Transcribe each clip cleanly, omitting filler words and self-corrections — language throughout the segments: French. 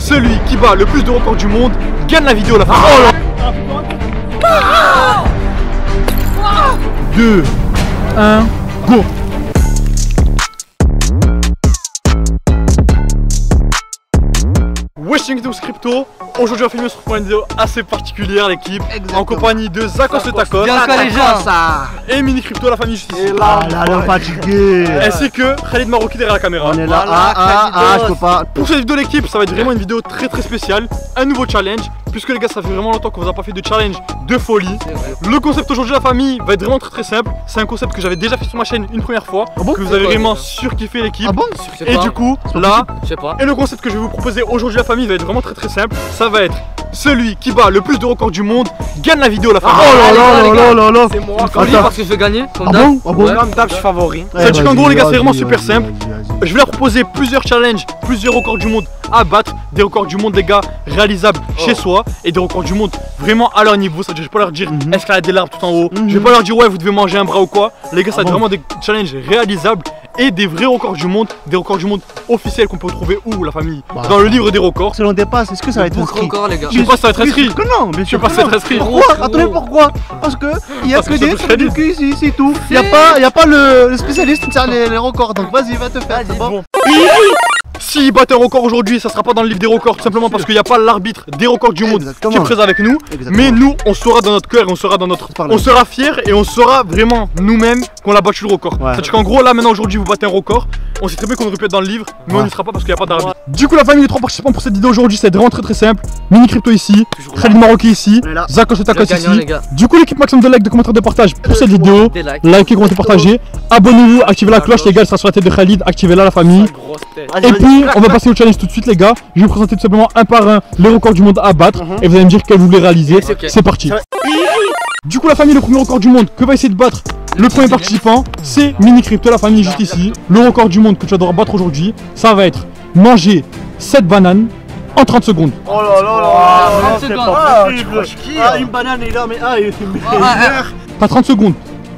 celui qui bat le plus de records du monde gagne la vidéo à la fin. 2, 1, go. Wesh Crypto, aujourd'hui on va filmer sur une vidéo assez particulière l'équipe. En compagnie de Zakos le Tacos et Mini Crypto, la famille Justice. Et là, fatigué. Ainsi que Khalid Maroki derrière la caméra. On est là, je peux pas. Pour cette vidéo l'équipe, ça va être vraiment une vidéo très spéciale. Un nouveau challenge, puisque les gars ça fait vraiment longtemps qu'on vous a pas fait de challenge de folie. Le concept aujourd'hui de la famille va être vraiment très simple. C'est un concept que j'avais déjà fait sur ma chaîne une première fois, que vous avez vraiment surkiffé l'équipe. Ah bon? Et du coup là, je sais pas. Et le concept que je vais vous proposer aujourd'hui la famille va être vraiment très simple. Ça va être celui qui bat le plus de records du monde gagne la vidéo à la fin. Oh là là. C'est moi parce que je vais gagner. Ah bon? Comme d'hab, je suis favori. Ça dit qu'en gros les gars c'est vraiment super simple. Je vais leur proposer plusieurs challenges, plusieurs records du monde à battre. Des records du monde les gars réalisables chez soi. Et des records du monde vraiment à leur niveau. Ça veut dire je vais pas leur dire escalader des arbres tout en haut. Je vais pas leur dire ouais vous devez manger un bras ou quoi. Les gars ça va être vraiment des challenges réalisables. Et des vrais records du monde officiels qu'on peut trouver où la famille dans le livre des records. Si l'on dépasse, est-ce que ça va être inscrit? Record les gars. Je sais pas si ça va être inscrit. Non, bien sûr. Je sais pas si ça va être inscrit. Pourquoi? Attendez, pourquoi? Parce que il y a Parce que que des ça trucs du cul ici, c'est tout. Il y a pas le spécialiste qui tient les records. Donc vas-y, va te faire. Bon. S'ils battent un record aujourd'hui, ça sera pas dans le livre des records, tout simplement parce qu'il n'y a pas l'arbitre des records du monde qui est présent avec nous. Mais nous, on sera dans notre cœur et on sera dans notre. On sera fiers et on sera vraiment nous-mêmes qu'on a battu le record. C'est-à-dire qu'en gros, là maintenant aujourd'hui, vous battez un record. On sait très bien qu'on aurait pu être dans le livre, mais on n'y sera pas parce qu'il n'y a pas d'arbitre. Du coup, la famille, les trois participants pour cette vidéo aujourd'hui, c'est vraiment très simple. Mini Crypto ici, Khalid Maroki ici, Zakos le Tacos ici. Du coup, l'équipe maximum de likes, de commentaires, de partage pour cette vidéo. Likez, commentez, partagez. Abonnez-vous, activez la cloche, les gars, elle sera sur la tête de Khalid. Activez-la, la famille. Et puis, on va passer au challenge tout de suite, les gars. Je vais vous présenter tout simplement un par un les records du monde à battre. Et vous allez me dire quel vous voulez réaliser. C'est parti. Du coup, la famille, le premier record du monde que va essayer de battre le premier participant, c'est Mini Crypto, la famille juste ici. Le record du monde que tu vas devoir battre aujourd'hui, ça va être manger 7 bananes en 30 secondes. Oh là là là. c'est pas possible. Une banane est là, mais il est meilleur. T'as 30 secondes.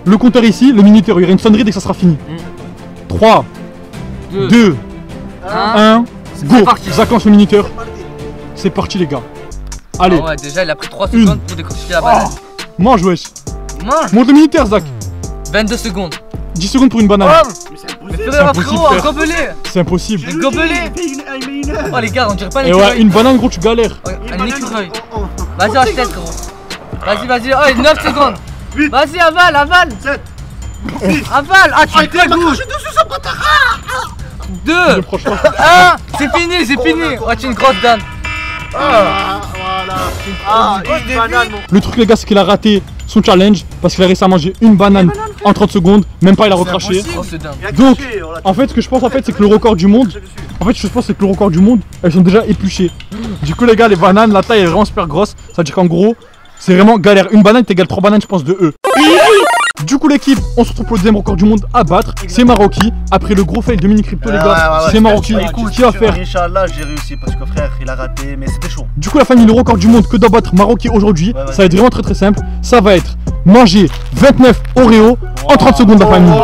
Le compteur ici, le minuteur, il y aura une sonnerie dès que ça sera fini. 3, 2, 1, go. Zakos le minuteur. C'est parti les gars. Allez. Ouais, déjà il a pris 3 secondes pour décortiquer la banane. Mange wesh. Mange. Monte le minuteur Zak. 22 secondes. 10 secondes pour une banane. Mais frère, frérot, gobelet. C'est impossible. Le gobelet. Oh les gars, on dirait pas un Et écureuil. ouais, une banane gros tu galères. Un écureuil. Vas-y, achète gros. Vas-y. Oh, 9 secondes. Vas-y, avale. Avale. Ah, tu te goût. 2, 1, c'est fini. Oh, tu es une grosse dame. Une banane. Le truc les gars c'est qu'il a raté son challenge parce qu'il a réussi à manger une banane en 30 secondes, même pas il a recraché. Oh, c'est dingue. Donc en fait ce que je pense c'est que le record du monde, elles sont déjà épluchées. Du coup les gars les bananes, la taille est vraiment super grosse, ça veut dire qu'en gros c'est vraiment galère. Une banane t'égale 3 bananes je pense de E. Du coup l'équipe, on se retrouve pour le deuxième record du monde à battre, c'est Maroki. Après le gros fail de Mini Crypto les gars, c'est Maroki qui va faire. Inch'Allah j'ai réussi parce que frère il a raté mais c'était chaud. Du coup la famille, le record du monde que doit battre Maroki aujourd'hui, ça va être vraiment très simple. Ça va être manger 29 Oreo en 30 secondes la famille.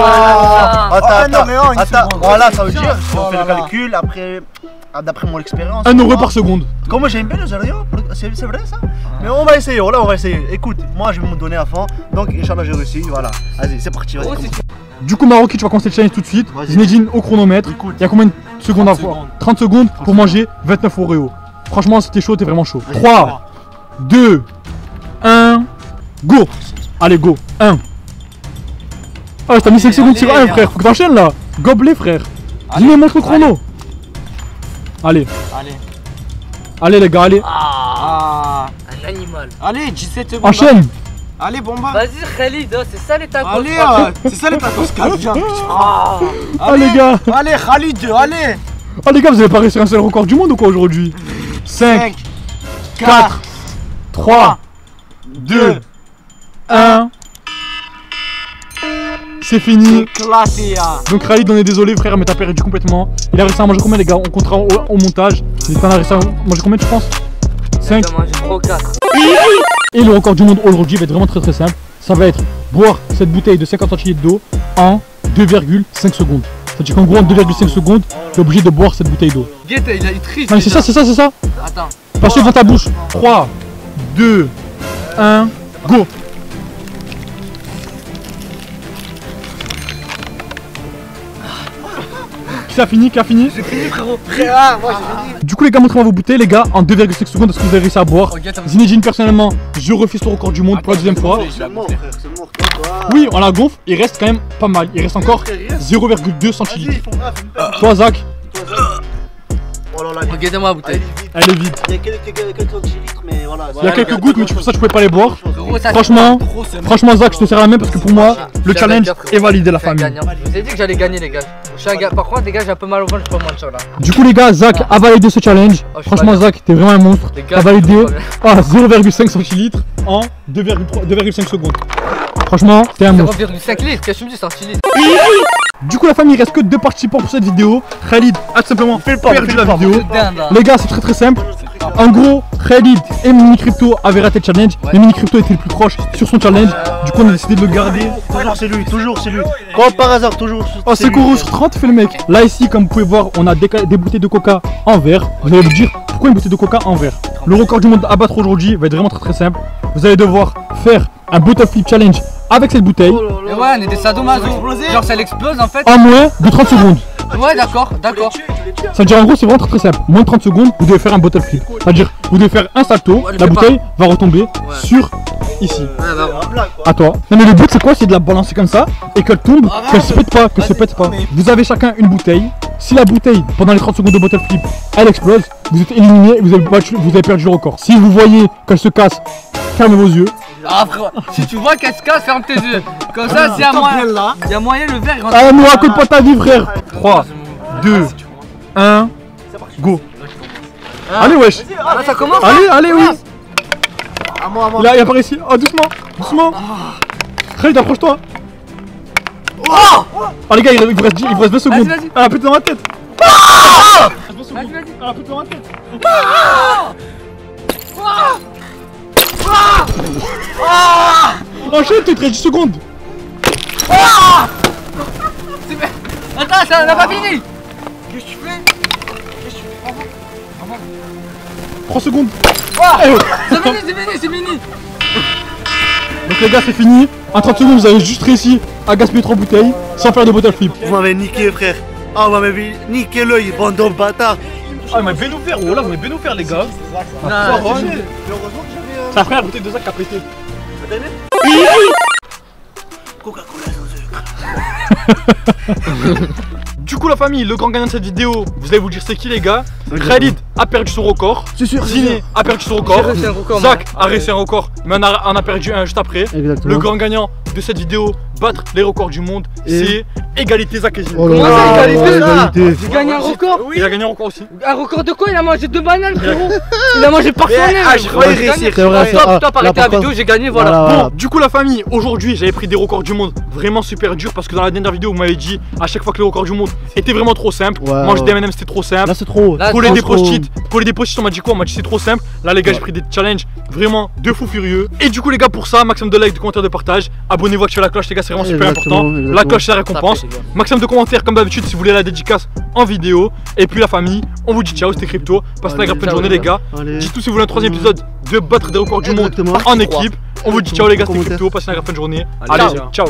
Attends, voilà ça veut dire, si on fait le calcul après, d'après mon expérience. 1 euro par seconde. Comment j'aime bien les Oreo, c'est vrai ça. Mais on va essayer, on va essayer. Écoute, moi je vais me donner à fond, donc Inch'Allah j'ai réussi, voilà. Vas-y c'est parti. Du coup Maroki tu vas commencer le challenge tout de suite. Zinedine au chronomètre. Il y a combien de secondes à voir? 30 secondes pour manger 29 Oreo. Franchement c'était chaud, t'es vraiment chaud. 3, 2, 1, go. Allez go, 1. Ah t'as mis 5 secondes sur 1 frère, faut que t'enchaînes là. Gobelet frère. Dis-moi montre le chrono. Allez les gars, allez. Un animal. Allez, 17 secondes. Enchaîne. Allez, bomba. Vas-y, Khalid, c'est ça les tacos. Allez, c'est ça les tacos. Allez les gars. Allez, Khalid, allez. Oh les gars, vous avez pas réussi un seul record du monde ou quoi aujourd'hui? 5, 4, 3, 2, 1. C'est fini. Classé, Donc Khalid, on est désolé frère, mais t'as perdu complètement. Il a réussi à manger combien les gars? On comptera au montage. Il a réussi à manger combien tu penses? 5. Et le record du monde aujourd'hui va être vraiment très simple. Ça va être boire cette bouteille de 50 centilitres d'eau en 2,5 secondes. C'est-à-dire qu'en gros, en 2,5 secondes, tu es obligé de boire cette bouteille d'eau. Guette, il triche. Non, mais c'est ça, c'est ça, c'est ça. Attends. Passe devant ta bouche. 3, 2, 1, go. Qui a fini? Qui a fini? J'ai fini, frérot. Moi j'ai fini. Du coup les gars, montrez-moi vos bouteilles les gars en 2,5 secondes. Est-ce que vous avez réussi à boire? Zinedine, personnellement, je refais son record du monde pour la deuxième fois. C'est mort, frère, c'est mort. Oui, on la gonfle, il reste quand même pas mal. Il reste encore 0,2 centilitres. Toi Zach? Oh là là, Regardez-moi la bouteille. Elle est vide. il y a quelques centilitres, mais voilà. Il y a quelques gouttes, mais pour ça je pouvais pas les boire. Gros, ça, Franchement, c'est franchement Zach, je te serre la main parce que pour moi, le J'avais challenge déjà, frérot. est validé la Je suis un famille. gagnant. Je vous ai dit que j'allais gagner, les gars. Par contre, les gars, j'ai un peu mal au ventre, je prends moins de ça là. Du coup les gars, Zach a validé ce challenge. Oh, je suis Franchement pas Zach, t'es vraiment un monstre. Les gars, T'as validé je suis 0,5 centilitres en 2,5 secondes. Franchement, t'es un monstre. 0,5 litres, qu'est-ce que tu me dis, centilitres? Du coup la famille, il reste que 2 participants pour cette vidéo. Khalid a tout simplement perdu la vidéo. Les gars, c'est très simple. En gros, Khalid et Mini Crypto avaient raté le challenge. Ouais. Et Mini Crypto était le plus proche sur son challenge. Du coup, on a décidé de le garder. Toujours c'est lui, toujours c'est lui. Comme par hasard, toujours. Oh, c'est Koro sur 30, fait le mec. Là, ici, comme vous pouvez voir, on a des bouteilles de coca en verre. Vous allez me dire pourquoi une bouteille de coca en verre. Le record du monde à battre aujourd'hui va être vraiment très simple. Vous allez devoir faire un bottle flip challenge avec cette bouteille Mais ouais, on est des sadomaso. Genre, ça l'explose en fait. en moins de 30 secondes. Ouais, d'accord, d'accord. Ça veut dire en gros, c'est vraiment très simple. Moins de 30 secondes, vous devez faire un bottle flip. C'est-à-dire, vous devez faire un salto, Ouais, le la fais bouteille va retomber sur ici. Ouais, bah, À toi. Non mais le but c'est quoi? C'est de la balancer comme ça et qu'elle tombe, qu'elle se pète pas, qu'elle se pète pas. Vous avez chacun une bouteille. Si la bouteille, pendant les 30 secondes de bottle flip, elle explose, vous êtes éliminé et vous avez perdu le record. Si vous voyez qu'elle se casse, fermez vos yeux. Ah, frérot, si tu vois qu'elle se casse, ferme tes yeux. Comme ça, s'il y a moyen, il y a moyen le verre rentre. Ah, nous raconte pas ta vie frère. 3, 2, 1, go. Allez wesh. Ah, ça commence. Allez oui. À moi, à moi. Il apparaît ici. Oh doucement, doucement. Khalid, approche-toi. Oh les gars, il vous reste 20 secondes. Vas-y. Ah, pète dans la tête. Vas-y, vas-y. Ah, pète dans la tête. Enchaîne, t'es 13 secondes. Attends, ça n'a pas fini. Qu'est-ce que tu fais? 3 secondes. Ah, Eh oh. c'est fini. Donc les gars, c'est fini. En 30 secondes, vous avez juste réussi à gaspiller 3 bouteilles sans faire de bottle flip. Vous m'avez niqué, frère. Ah, vous m'avez niqué l'œil, bande de bâtards. Ah, mais bien nous faire, oh là, vous bien nous faire les gars. Non, Heureusement que j'avais. C'est après la bouteille de Zach qui a pété. Coca-Cola sans sucre. Du coup la famille, le grand gagnant de cette vidéo, vous allez vous dire c'est qui les gars? Khalid a perdu son record. C'est sûr. Ziné a perdu son record. J'ai réussi un record, Zach a réussi un record, mais on a perdu un juste après. Exactement. Le grand gagnant de cette vidéo, battre les records du monde, c'est égalité Zach et Ziné. Oh là Comment là, ça, égalité là? égalité. J'ai gagné un record. Il a gagné un record aussi. Un record de quoi? Il a mangé 2 bananes, frérot. Il a mangé par son nez. je croyais réussir. C'est vrai, c'est Stop, arrêtez la vidéo, j'ai gagné, voilà. Bon, du coup la famille, aujourd'hui j'avais pris des records du monde vraiment super durs parce que dans la dernière vidéo vous m'avez dit à chaque fois que les records du monde étaient vraiment trop simples. Ouais, Manger des ouais. M&M c'était trop simple. Là, c'est trop. Là, Coller des trop. post-it, on m'a dit quoi? On m'a dit c'est trop simple. Là les gars j'ai pris des challenges vraiment de fou furieux. Et du coup les gars pour ça, maximum de likes, de commentaires, de partage. Abonnez-vous, activez la cloche les gars, c'est vraiment super Exactement, important. exactement. La cloche c'est la récompense. Maximum de commentaires comme d'habitude si vous voulez la dédicace en vidéo. Et puis la famille, on vous dit ciao, c'était Crypto. Passez une agréable journée les gars. Allez. Dites tout si vous voulez un 3ème épisode de battre des records du monde Exactement. en équipe. On vous dit ciao les gars, c'était Commentaire. Crypto, passez une agréable journée. Allez, Allez, ciao.